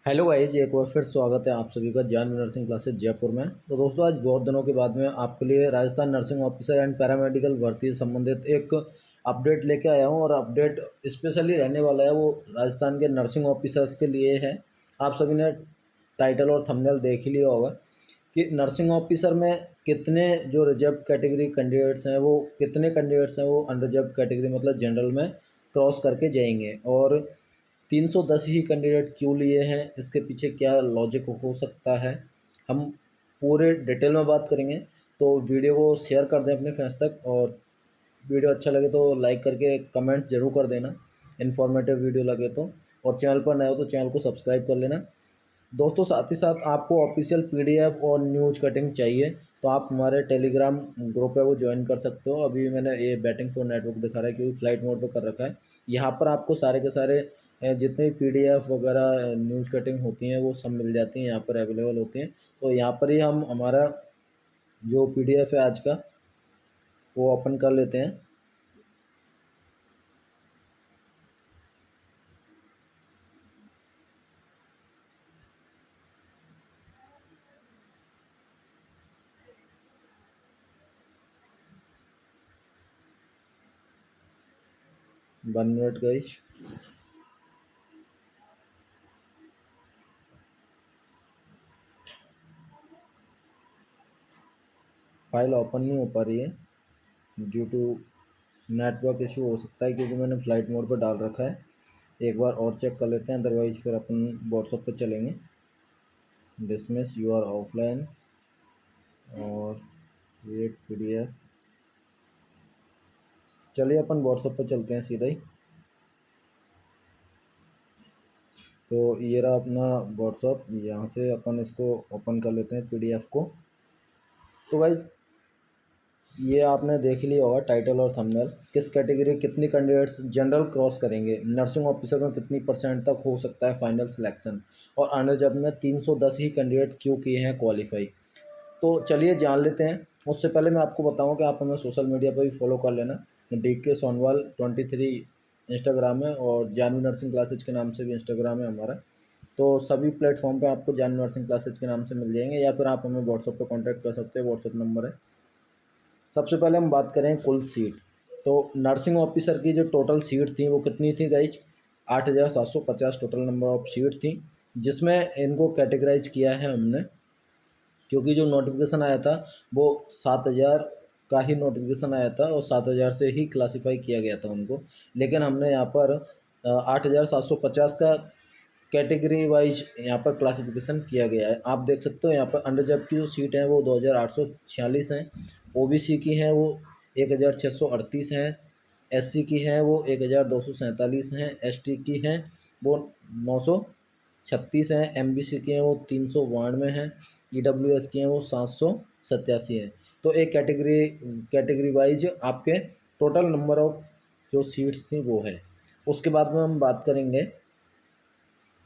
Hello guys, एक बार फिर स्वागत है आप सभी का जानवी नर्सिंग क्लासेज जयपुर में। तो दोस्तों, आज बहुत दिनों के बाद में आपके लिए Rajasthan nursing officer and paramedical भर्ती से संबंधित एक अपडेट लेके आया हूं। और अपडेट स्पेशली रहने वाला है, वो राजस्थान के नर्सिंग ऑफिसर्स के लिए है। आप सभी ने टाइटल और थंबनेल देख ही लिया होगा कि नर्सिंग ऑफिसर में कितने जो रिजर्व कैटेगरी कैंडिडेट्स हैं, वो कितने कैंडिडेट्स हैं वो अनरिजर्व कैटेगरी मतलब जनरल में क्रॉस करके जाएंगे। और 310 ही कैंडिडेट क्यों लिए हैं, इसके पीछे क्या लॉजिक हो सकता है, हम पूरे डिटेल में बात करेंगे। तो वीडियो को शेयर कर दें अपने फ्रेंड्स तक, और वीडियो अच्छा लगे तो लाइक करके कमेंट जरूर कर देना, इन्फॉर्मेटिव वीडियो लगे तो। और चैनल पर नए हो तो चैनल को सब्सक्राइब कर लेना दोस्तों। साथ ही साथ आपको ऑफिशियल पीडीएफ और न्यूज़ कटिंग चाहिए तो आप हमारे टेलीग्राम ग्रुप है वो ज्वाइन कर सकते हो। अभी मैंने ये बैटिंग फॉर नेटवर्क दिखा रहा है क्योंकि फ्लाइट मोड पे कर रखा है। यहाँ पर आपको सारे के सारे जितने पीडीएफ वगैरह न्यूज़ कटिंग होती हैं वो सब मिल जाती हैं, यहाँ पर अवेलेबल होती हैं। तो यहाँ पर ही हम हमारा जो पीडीएफ है आज का वो ओपन कर लेते हैं। 1 मिनट गाइस। फाइल ओपन नहीं हो पा रही है ड्यू टू नेटवर्क इशू हो सकता है, क्योंकि मैंने फ्लाइट मोड पर डाल रखा है। एक बार और चेक कर लेते हैं, अदरवाइज फिर अपन व्हाट्सएप पे चलेंगे। डिसमिस यू आर ऑफलाइन और ये पीडीएफ। चलिए अपन व्हाट्सएप पे चलते हैं सीधा ही। तो ये रहा अपना व्हाट्सएप, यहाँ से अपन इसको ओपन कर लेते हैं पीडीएफ को। तो भाई, ये आपने देख लिया होगा टाइटल और थंबनेल, किस कैटेगरी कितनी कैंडिडेट्स जनरल क्रॉस करेंगे, नर्सिंग ऑफिसर में कितनी परसेंट तक हो सकता है फाइनल सिलेक्शन, और अनरिजर्व में 310 ही कैंडिडेट क्यों किए हैं क्वालिफाई। तो चलिए जान लेते हैं। उससे पहले मैं आपको बताऊं कि आप हमें सोशल मीडिया पर भी फॉलो कर लेना। DK सोनवाल 23 इंस्टाग्राम है, और जानवी नर्सिंग क्लासेज के नाम से भी इंस्टाग्राम है हमारा। तो सभी प्लेटफॉर्म पे आपको जानवी नर्सिंग क्लासेज के नाम से मिल जाएंगे, या फिर आप हमें व्हाट्सएप पर कॉन्टैक्ट कर सकते हैं, व्हाट्सएप नंबर है। सबसे पहले हम बात करें कुल सीट। तो नर्सिंग ऑफिसर की जो टोटल सीट थी वो कितनी थी guys? 8,750 total number of seat थी, जिसमें इनको कैटेगराइज किया है हमने, क्योंकि जो नोटिफिकेशन आया था वो 7,000 का ही नोटिफिकेशन आया था, और 7,000 से ही क्लासीफाई किया गया था उनको। लेकिन हमने यहाँ पर 8,750 का कैटेगरी वाइज यहाँ पर क्लासिफिकेशन किया गया है। आप देख सकते हो यहाँ पर अंडरजर्व की जो सीट हैं वो 2,846 हैं, ओबीसी की हैं वो 1,638 हैं, एससी की हैं वो 1,247 हैं, एसटी की हैं वो 936 हैं, एमबीसी की हैं वो 392 हैं, ईडब्ल्यूएस की हैं वो 787 हैं। तो एक कैटेगरी वाइज आपके टोटल नंबर ऑफ जो सीट्स थी वो है। उसके बाद में हम बात करेंगे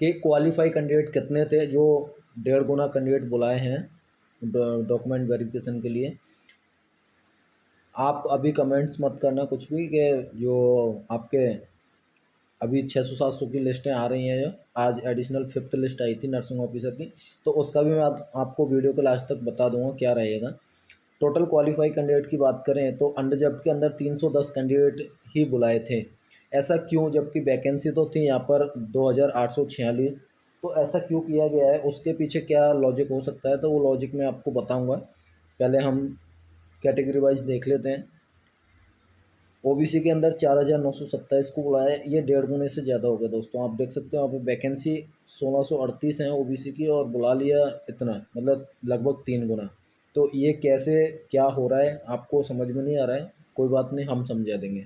कि क्वालिफाई कैंडिडेट कितने थे। जो 1.5 गुना कैंडिडेट बुलाए हैं डॉक्यूमेंट वेरिफिकेशन के लिए। आप अभी कमेंट्स मत करना कुछ भी, कि जो आपके अभी 600-700 की लिस्टें आ रही हैं, जो आज एडिशनल 5th लिस्ट आई थी नर्सिंग ऑफिसर की, तो उसका भी मैं आपको वीडियो के लास्ट तक बता दूंगा क्या रहेगा। टोटल क्वालिफाई कैंडिडेट की बात करें तो अंडरजर्व के अंदर 310 कैंडिडेट ही बुलाए थे। ऐसा क्यों, जबकि वैकेंसी तो थी यहाँ पर 2,846। तो ऐसा क्यों किया गया है, उसके पीछे क्या लॉजिक हो सकता है, तो वो लॉजिक मैं आपको बताऊंगा। पहले हम कैटेगरी वाइज देख लेते हैं। ओबीसी के अंदर 4,927 को बुलाया, ये 1.5 गुने से ज़्यादा हो गया दोस्तों। आप देख सकते हो यहाँ पे वैकेंसी 1,638 है ओबीसी की, और बुला लिया इतना, मतलब लगभग 3 गुना। तो ये कैसे क्या हो रहा है आपको समझ में नहीं आ रहा है, कोई बात नहीं, हम समझा देंगे।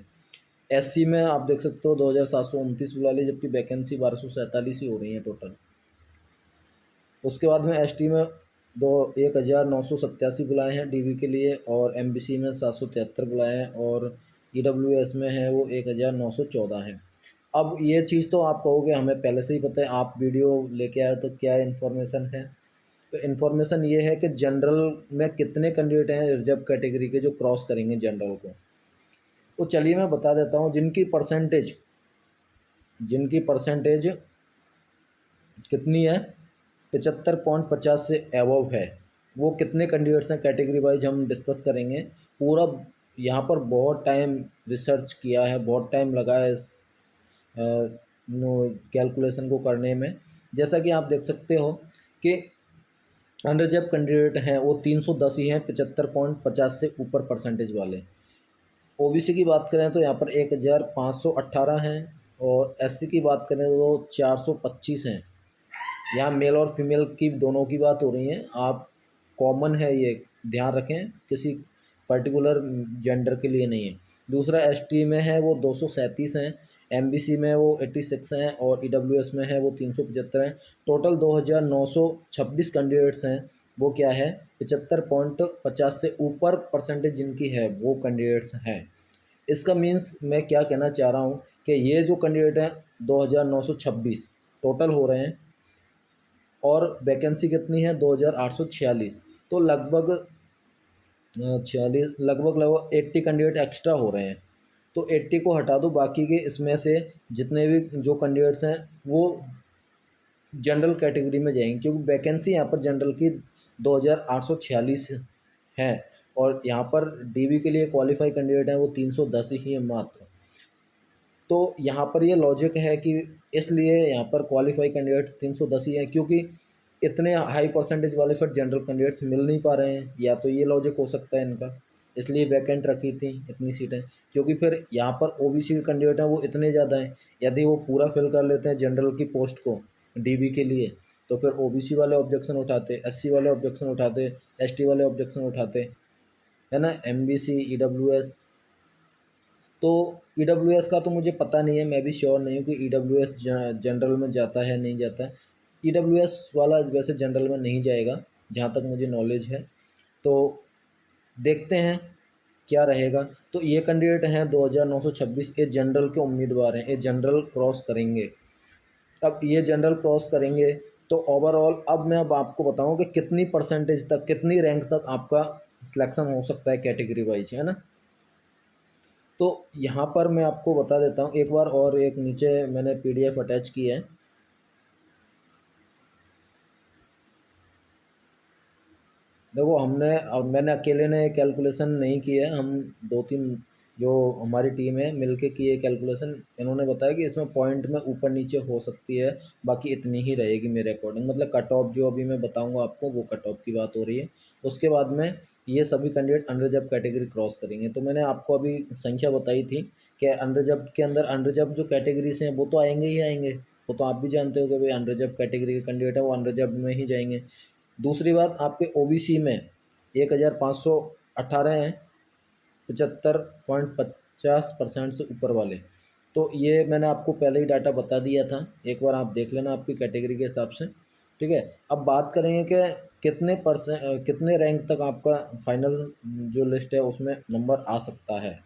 एससी में आप देख सकते हो 2,729 बुला ली, जबकि वैकेंसी 1,247 ही हो रही है टोटल। उसके बाद में एसटी में 1,987 बुलाए हैं डीवी के लिए, और एमबीसी में 773 बुलाए हैं, और ईडब्ल्यूएस में है वो 1,914 है। अब ये चीज़ तो आप कहोगे हमें पहले से ही पता है, आप वीडियो लेके आए तो क्या इन्फॉर्मेशन है। तो इन्फॉर्मेशन ये है कि जनरल में कितने कैंडिडेट हैं रिजर्व कैटेगरी के जो क्रॉस करेंगे जनरल को। तो चलिए मैं बता देता हूँ जिनकी परसेंटेज कितनी है, 75.50 से एवव है। वो कितने कैंडिडेट्स हैं कैटेगरी वाइज हम डिस्कस करेंगे पूरा। यहाँ पर बहुत टाइम रिसर्च किया है, बहुत टाइम लगा है कैलकुलेशन को करने में। जैसा कि आप देख सकते हो कि अंडर जब कैंडिडेट हैं वो 310 ही हैं 75.50 से ऊपर परसेंटेज वाले। ओबीसी की बात करें तो यहाँ पर 1518 हैं, और एससी की बात करें तो 425 हैं। यहाँ मेल और फीमेल की दोनों की बात हो रही है, आप कॉमन है ये ध्यान रखें, किसी पर्टिकुलर जेंडर के लिए नहीं है। दूसरा एसटी में है वो 237 हैं, एमबीसी में वो 86 हैं, और ईडब्ल्यूएस में है वो 375 हैं। टोटल 2926 कैंडिडेट्स हैं। वो क्या है, 75.50 से ऊपर परसेंटेज जिनकी है वो कैंडिडेट्स हैं। इसका मीन्स मैं क्या कहना चाह रहा हूँ कि ये जो कैंडिडेट हैं 2926 टोटल हो रहे हैं, और वैकेंसी कितनी है 2846। तो लगभग 80 कैंडिडेट एक्स्ट्रा हो रहे हैं। तो 80 को हटा दो, बाकी के इसमें से जितने भी जो कैंडिडेट्स हैं वो जनरल कैटेगरी में जाएंगे, क्योंकि वैकेंसी यहाँ पर जनरल की 2846 हैं, और यहाँ पर डीबी के लिए क्वालिफाई कैंडिडेट हैं वो 310 ही है मात्र। तो यहाँ पर ये लॉजिक है कि इसलिए यहाँ पर क्वालिफाई कैंडिडेट 310 ही है, क्योंकि इतने हाई परसेंटेज वाले फिर जनरल कैंडिडेट्स मिल नहीं पा रहे हैं, या तो ये लॉजिक हो सकता है इनका, इसलिए वैकेंट रखी थी इतनी सीटें। क्योंकि फिर यहाँ पर ओबीसी के कैंडिडेट हैं वो इतने ज़्यादा हैं, यदि वो पूरा फिल कर लेते हैं जनरल की पोस्ट को डीबी के लिए, तो फिर ओबीसी वाले ऑब्जेक्शन उठाते, एससी वाले ऑब्जेक्शन उठाते, एसटी वाले ऑब्जेक्शन उठाते, है ना, एमबीसी ईडब्ल्यूएस। तो ईडब्ल्यूएस का तो मुझे पता नहीं है, मैं भी श्योर नहीं हूँ कि ईडब्ल्यूएस जनरल में जाता है नहीं जाता है। ईडब्ल्यूएस वाला वैसे जनरल में नहीं जाएगा जहाँ तक मुझे नॉलेज है। तो देखते हैं क्या रहेगा। तो ये कैंडिडेट हैं 2926, ये जनरल के उम्मीदवार हैं, ये जनरल क्रॉस करेंगे। अब ये जनरल क्रॉस करेंगे तो ओवरऑल अब मैं अब आपको बताऊं कि कितनी परसेंटेज तक, कितनी रैंक तक आपका सिलेक्शन हो सकता है कैटेगरी वाइज, है ना। तो यहाँ पर मैं आपको बता देता हूँ एक बार, और एक नीचे मैंने पीडीएफ अटैच की है। देखो मैंने अकेले ने कैलकुलेशन नहीं की है, हम दो तीन जो हमारी टीम है मिलके की है कैलकुलेशन। इन्होंने बताया कि इसमें पॉइंट में ऊपर नीचे हो सकती है, बाकी इतनी ही रहेगी मेरे अकॉर्डिंग। मतलब कट ऑफ जो अभी मैं बताऊंगा आपको वो कट ऑफ की बात हो रही है। उसके बाद में ये सभी कैंडिडेट अंडरजब कैटेगरी क्रॉस करेंगे। तो मैंने आपको अभी संख्या बताई थी कि अंडरजब के अंदर अंडरजब जो कैटेगरीज हैं वो तो आएंगे ही आएंगे, वो तो आप भी जानते हो कि भाई अंडरजब कैटेगरी के कैंडिडेट है वो अंडरजब में ही जाएंगे। दूसरी बात, आपके ओबीसी में 1518 हैं 75.50% से ऊपर वाले। तो ये मैंने आपको पहले ही डाटा बता दिया था, एक बार आप देख लेना आपकी कैटेगरी के हिसाब से। ठीक है, अब बात करेंगे कि कितने रैंक तक आपका फाइनल जो लिस्ट है उसमें नंबर आ सकता है।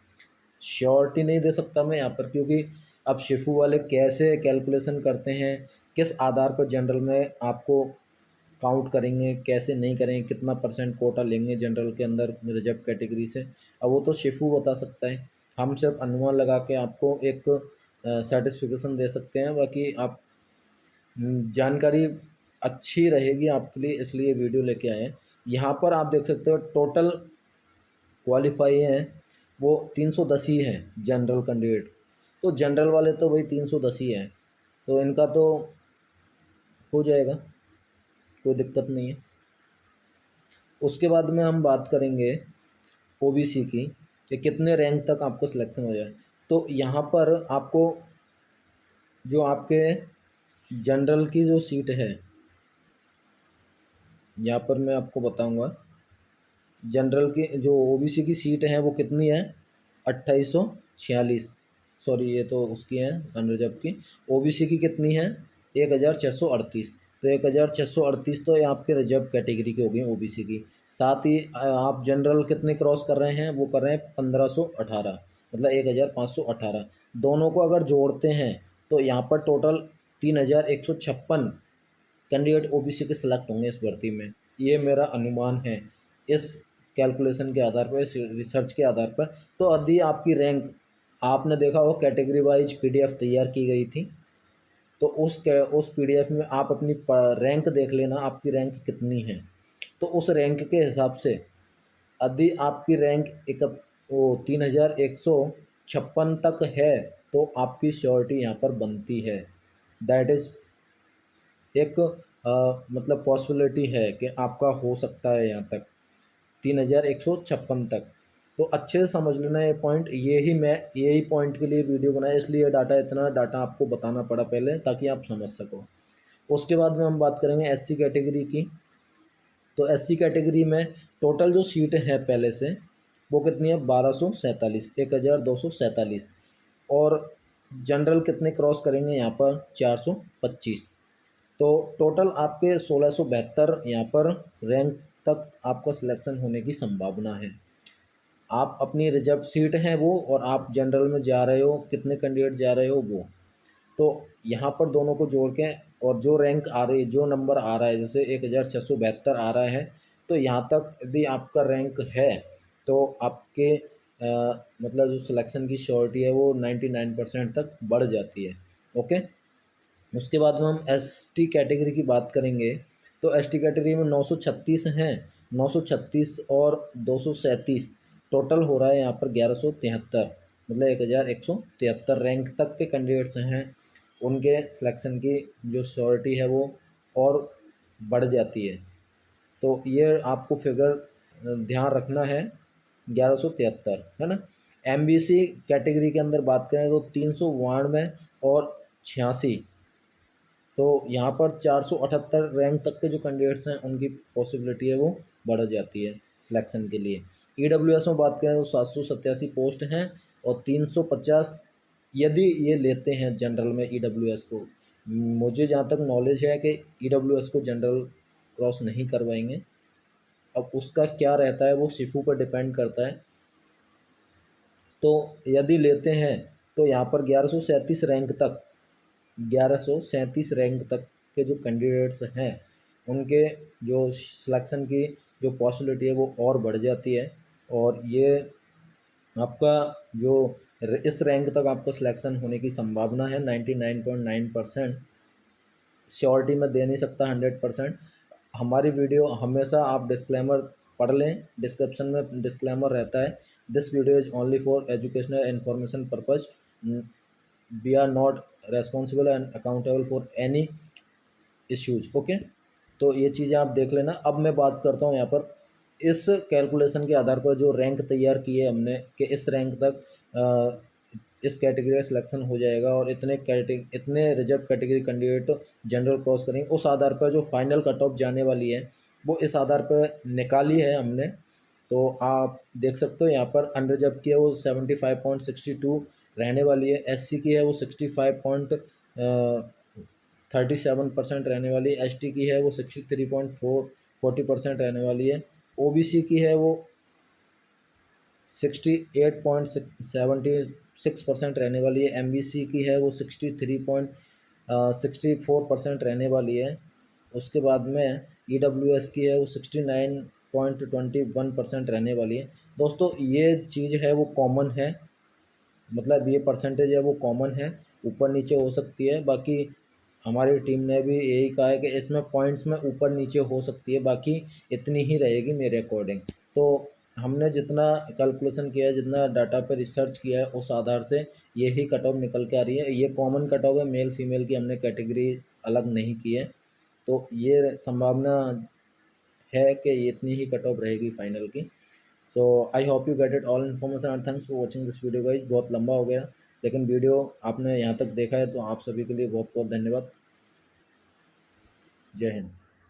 श्योरिटी नहीं दे सकता मैं यहाँ पर, क्योंकि अब शिफू वाले कैसे कैलकुलेशन करते हैं, किस आधार पर जनरल में आपको काउंट करेंगे, कैसे नहीं करेंगे, कितना परसेंट कोटा लेंगे जनरल के अंदर रिजर्व कैटेगरी से, अब वो तो शिफू बता सकता है। हम सिर्फ अनुमान लगा के आपको एक सर्टिफिकेशन दे सकते हैं। बाकी आप जानकारी अच्छी रहेगी आपके लिए, इसलिए वीडियो लेके आए हैं। यहाँ पर आप देख सकते हो टोटल क्वालिफाई हैं वो 310 ही हैं जनरल कैंडिडेट। तो जनरल वाले तो भाई 310 ही हैं, तो इनका तो हो जाएगा, कोई दिक्कत नहीं है। उसके बाद में हम बात करेंगे ओबीसी की कि कितने रैंक तक आपको सिलेक्शन हो जाए। तो यहाँ पर आपको जो आपके जनरल की जो सीट है, यहाँ पर मैं आपको बताऊंगा जनरल की जो ओबीसी की सीट है वो कितनी है, 2846। सॉरी ये तो उसकी है अनरिजर्व की। ओबीसी की कितनी है, 1638। तो 1638 तो ये आपके रिजर्व कैटेगरी की हो गई ओबीसी की। साथ ही आप जनरल कितने क्रॉस कर रहे हैं, वो कर रहे हैं 1518, मतलब 1518। दोनों को अगर जोड़ते हैं तो यहाँ पर टोटल 3156 कैंडिडेट ओबीसी के सिलेक्ट होंगे इस भर्ती में। ये मेरा अनुमान है इस कैलकुलेशन के आधार पर, इस रिसर्च के आधार पर। तो यदि आपकी रैंक, आपने देखा हो कैटेगरी वाइज पीडीएफ तैयार की गई थी, तो उस पीडीएफ में आप अपनी रैंक देख लेना, आपकी रैंक कितनी है। तो उस रैंक के हिसाब से यदि आपकी रैंक 3156 तक है तो आपकी श्योरिटी यहाँ पर बनती है। दैट इज़ एक मतलब पॉसिबिलिटी है कि आपका हो सकता है यहाँ तक 3156 तक। तो अच्छे से समझ लेना ये पॉइंट, यही पॉइंट के लिए वीडियो बनाया, इसलिए इतना डाटा आपको बताना पड़ा पहले ताकि आप समझ सको। उसके बाद में हम बात करेंगे एससी कैटेगरी की। तो एससी कैटेगरी में टोटल जो सीट है पहले से वो कितनी है, 1247, और जनरल कितने क्रॉस करेंगे यहाँ पर, 425। तो टोटल आपके 1672 यहाँ पर रैंक तक आपका सिलेक्शन होने की संभावना है। आप अपनी रिजर्व सीट हैं वो, और आप जनरल में जा रहे हो, कितने कैंडिडेट जा रहे हो वो, तो यहाँ पर दोनों को जोड़ के और जो रैंक आ रही है, जो नंबर आ रहा है, जैसे 1672 आ रहा है, तो यहाँ तक यदि आपका रैंक है तो आपके मतलब जो सिलेक्शन की श्योरिटी है वो 99% तक बढ़ जाती है। ओके। उसके बाद में हम एसटी कैटेगरी की बात करेंगे। तो एसटी कैटेगरी में 936 हैं, 936 और 237 टोटल हो रहा है यहाँ पर 1173, मतलब 1173 रैंक तक के कैंडिडेट्स हैं, उनके सिलेक्शन की जो श्योरिटी है वो और बढ़ जाती है। तो ये आपको फिगर ध्यान रखना है, 1173 है ना। एमबीसी कैटेगरी के अंदर बात करें तो 392 और 86, तो यहाँ पर 478 रैंक तक के जो कैंडिडेट्स हैं उनकी पॉसिबिलिटी है वो बढ़ जाती है सिलेक्शन के लिए। ईडब्ल्यूएस में बात करें तो 787 पोस्ट हैं और 350 यदि ये लेते हैं जनरल में ईडब्ल्यूएस को। मुझे जहाँ तक नॉलेज है कि ईडब्ल्यूएस को जनरल क्रॉस नहीं करवाएंगे। अब उसका क्या रहता है वो शिफू पर डिपेंड करता है। तो यदि लेते हैं तो यहाँ पर 1137 रैंक तक, 1137 रैंक तक के जो कैंडिडेट्स हैं उनके जो सिलेक्शन की जो पॉसिबिलिटी है वो और बढ़ जाती है। और ये आपका जो इस रैंक तक आपको सिलेक्शन होने की संभावना है 99.9%। श्योरिटी में दे नहीं सकता 100%। हमारी वीडियो हमेशा आप डिस्क्लेमर पढ़ लें, डिस्क्रिप्शन में डिस्क्लेमर रहता है, this video is only for educational information purpose, we are not responsible and accountable for any issues. Okay. तो ये चीज़ें आप देख लेना। अब मैं बात करता हूँ यहाँ पर इस कैलकुलेशन के आधार पर जो रैंक तैयार की है हमने कि इस रैंक तक इस कैटेगरी का सिलेक्शन हो जाएगा और इतने reserve category candidate general cross करेंगे, उस आधार पर जो फाइनल कट ऑफ जाने वाली है वो इस आधार पर निकाली है हमने। तो आप देख सकते हो यहाँ पर अनरिजर्व की है वो 75.62 रहने वाली है, एससी की है वो 65.37% रहने वाली है, एसटी की है वो 63.40% रहने वाली है, ओबीसी की है वो 68.76% रहने वाली है, एमबीसी की है वो 63.64% रहने वाली है। उसके बाद में ईडब्ल्यूएस की है वो 69.21% रहने वाली है। दोस्तों ये चीज़ है वो कॉमन है, मतलब ये परसेंटेज है वो कॉमन है, ऊपर नीचे हो सकती है। बाकी हमारी टीम ने भी यही कहा है कि इसमें पॉइंट्स में ऊपर नीचे हो सकती है, बाकी इतनी ही रहेगी मेरे अकॉर्डिंग। तो हमने जितना कैलकुलेशन किया है, जितना डाटा पर रिसर्च किया है, उस आधार से यही कट ऑफ निकल के आ रही है। ये कॉमन कट ऑफ है, मेल फीमेल की हमने कैटेगरी अलग नहीं की है। तो ये संभावना है कि इतनी ही कट ऑफ रहेगी फाइनल की। So I hope you get it all information and thanks for watching this video guys. बहुत लंबा हो गया लेकिन वीडियो आपने यहाँ तक देखा है तो आप सभी के लिए बहुत बहुत धन्यवाद। जय हिंद।